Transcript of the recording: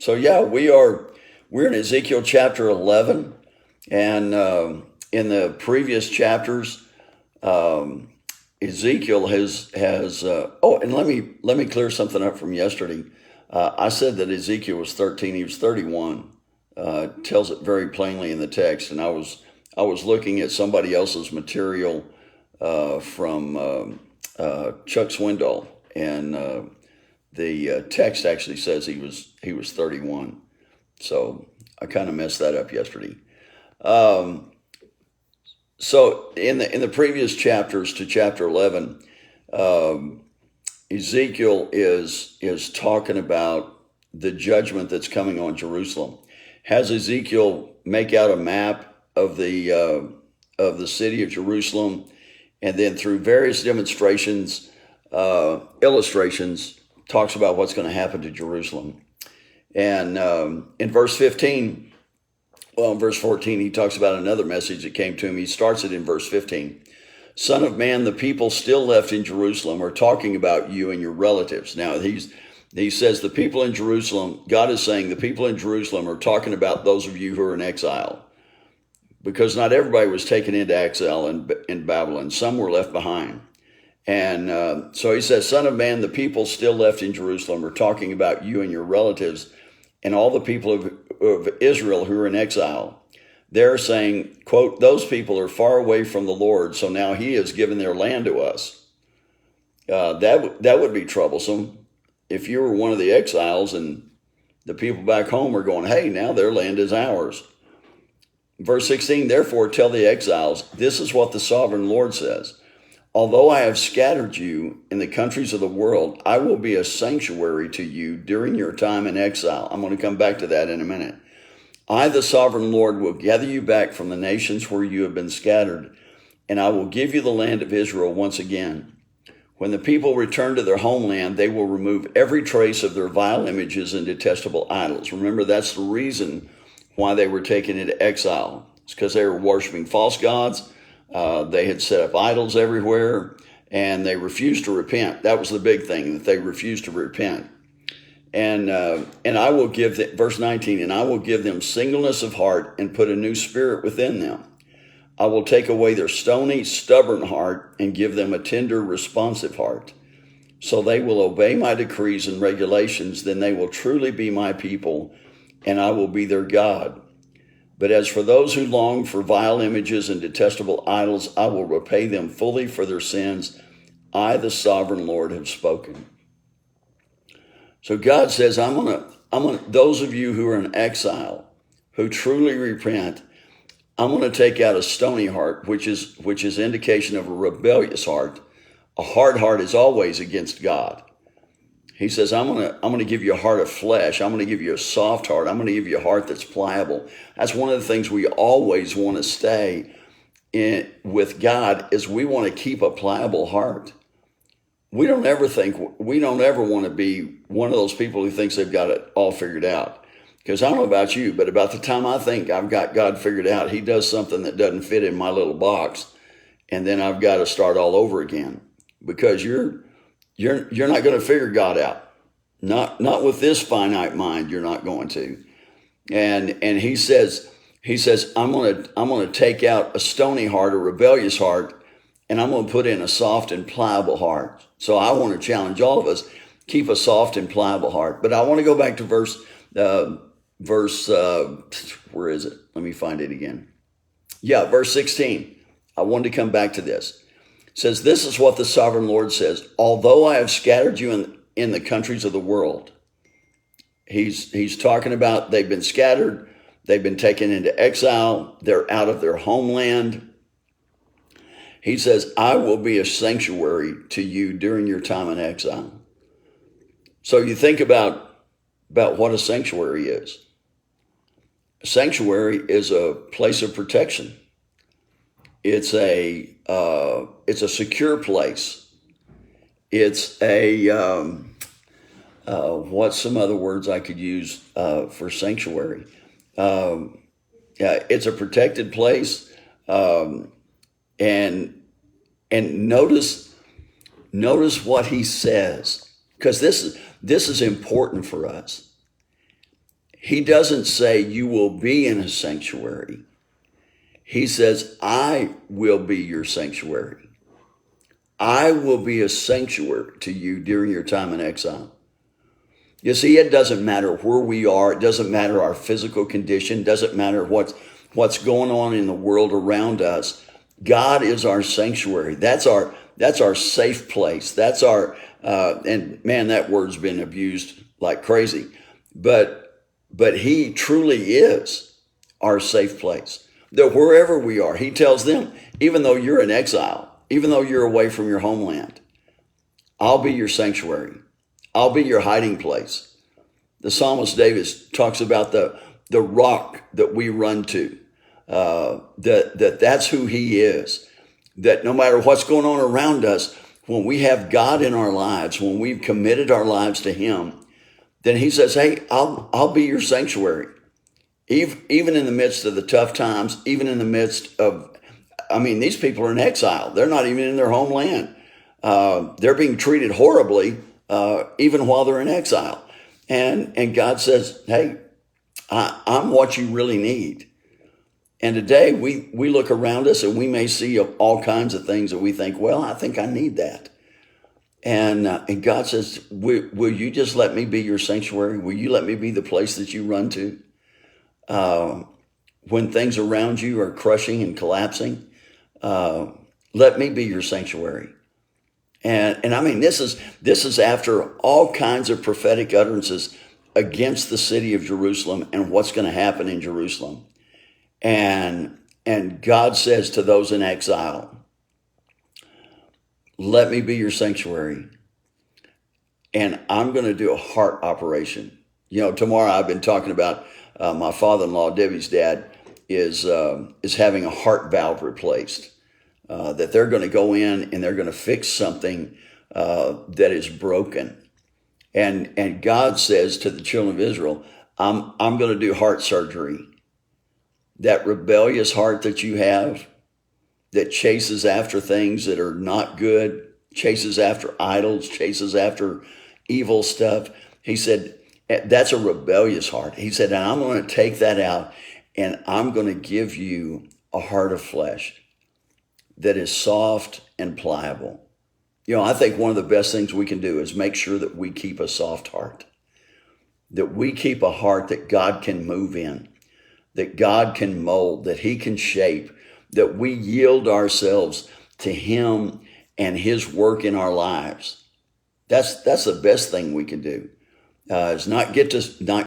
So yeah, we're in Ezekiel chapter 11, and in the previous chapters, um, Ezekiel has. Oh, and let me clear something up from yesterday. I said that Ezekiel was 13; he was 31. Tells it very plainly in the text, and I was looking at somebody else's material from Chuck Swindoll, and the text actually says he was 31. So I kind of messed that up yesterday. Um, so in the previous chapters to chapter 11, um, Ezekiel is talking about the judgment that's coming on Jerusalem. Has Ezekiel make out a map of the city of Jerusalem, and then through various demonstrations, illustrations, talks about what's going to happen to Jerusalem. And in verse 15, well, in verse 14, he talks about another message that came to him. He starts it in verse 15. Son of man, the people still left in Jerusalem are talking about you and your relatives. Now, he says the people in Jerusalem, God is saying the people in Jerusalem are talking about those of you who are in exile, because not everybody was taken into exile in Babylon. Some were left behind. And so he says, Son of man, the people still left in Jerusalem are talking about you and your relatives and all the people of Israel who are in exile. They're saying, quote, those people are far away from the Lord, so now he has given their land to us. That would be troublesome if you were one of the exiles and the people back home are going, hey, now their land is ours. Verse 16, therefore tell the exiles, this is what the sovereign Lord says. Although I have scattered you in the countries of the world, I will be a sanctuary to you during your time in exile. I'm going to come back to that in a minute. I, the sovereign Lord, will gather you back from the nations where you have been scattered, and I will give you the land of Israel once again. When the people return to their homeland, they will remove every trace of their vile images and detestable idols. Remember, that's the reason why they were taken into exile. It's because they were worshiping false gods. They had set up idols everywhere, and they refused to repent. That was the big thing, that they refused to repent. And I will give them, verse 19, and I will give them singleness of heart and put a new spirit within them. I will take away their stony, stubborn heart and give them a tender, responsive heart. So they will obey my decrees and regulations. Then they will truly be my people, and I will be their God. But as for those who long for vile images and detestable idols, I will repay them fully for their sins. I, the sovereign Lord, have spoken. So God says, I'm gonna, those of you who are in exile, who truly repent, I'm going to take out a stony heart, which is indication of a rebellious heart. A hard heart is always against God. He says, I'm going to give you a heart of flesh. I'm going to give you a soft heart. I'm going to give you a heart that's pliable. That's one of the things we always want to stay in with God, is we want to keep a pliable heart. We don't ever want to be one of those people who thinks they've got it all figured out. Because I don't know about you, but about the time I think I've got God figured out, he does something that doesn't fit in my little box, and then I've got to start all over again. You're not going to figure God out. Not with this finite mind, you're not going to. And he says, I'm going to take out a stony heart, a rebellious heart, and I'm going to put in a soft and pliable heart. So I want to challenge all of us, keep a soft and pliable heart. But I want to go back to verse, where is it? Let me find it again. Yeah, verse 16. I wanted to come back to this. It says, this is what the sovereign Lord says. Although I have scattered you in the countries of the world. He's talking about they've been scattered. They've been taken into exile. They're out of their homeland. He says, I will be a sanctuary to you during your time in exile. So you think about what a sanctuary is. A sanctuary is a place of protection. It's a secure place. It's what's some other words I could use for sanctuary? It's a protected place. And notice what he says, because this is important for us. he doesn't say you will be in a sanctuary. He says, I will be your sanctuary. I will be a sanctuary to you during your time in exile. You see, it doesn't matter where we are. It doesn't matter our physical condition. It doesn't matter what's going on in the world around us. God is our sanctuary. That's our safe place. That's our, and man, that word's been abused like crazy. But he truly is our safe place. That wherever we are, he tells them, even though you're in exile, even though you're away from your homeland, I'll be your sanctuary. I'll be your hiding place. The psalmist David talks about the rock that we run to, that's who he is. That no matter what's going on around us, when we have God in our lives, when we've committed our lives to him, then he says, hey, I'll be your sanctuary. Even in the midst of the tough times, even in the midst of, these people are in exile. They're not even in their homeland. They're being treated horribly, even while they're in exile. And God says, hey, I'm what you really need. And today we look around us and we may see all kinds of things that we think, well, I think I need that. And God says, will you just let me be your sanctuary? Will you let me be the place that you run to? When things around you are crushing and collapsing, let me be your sanctuary. And this is after all kinds of prophetic utterances against the city of Jerusalem and what's going to happen in Jerusalem. And God says to those in exile, let me be your sanctuary. And I'm going to do a heart operation. Tomorrow I've been talking about my father-in-law, Debbie's dad, is having a heart valve replaced. That they're going to go in and they're going to fix something that is broken. And God says to the children of Israel, I'm going to do heart surgery. That rebellious heart that you have, that chases after things that are not good, chases after idols, chases after evil stuff. He said, that's a rebellious heart. He said, and I'm going to take that out and I'm going to give you a heart of flesh that is soft and pliable. I think one of the best things we can do is make sure that we keep a soft heart, that we keep a heart that God can move in, that God can mold, that he can shape, that we yield ourselves to him and his work in our lives. That's the best thing we can do. Is not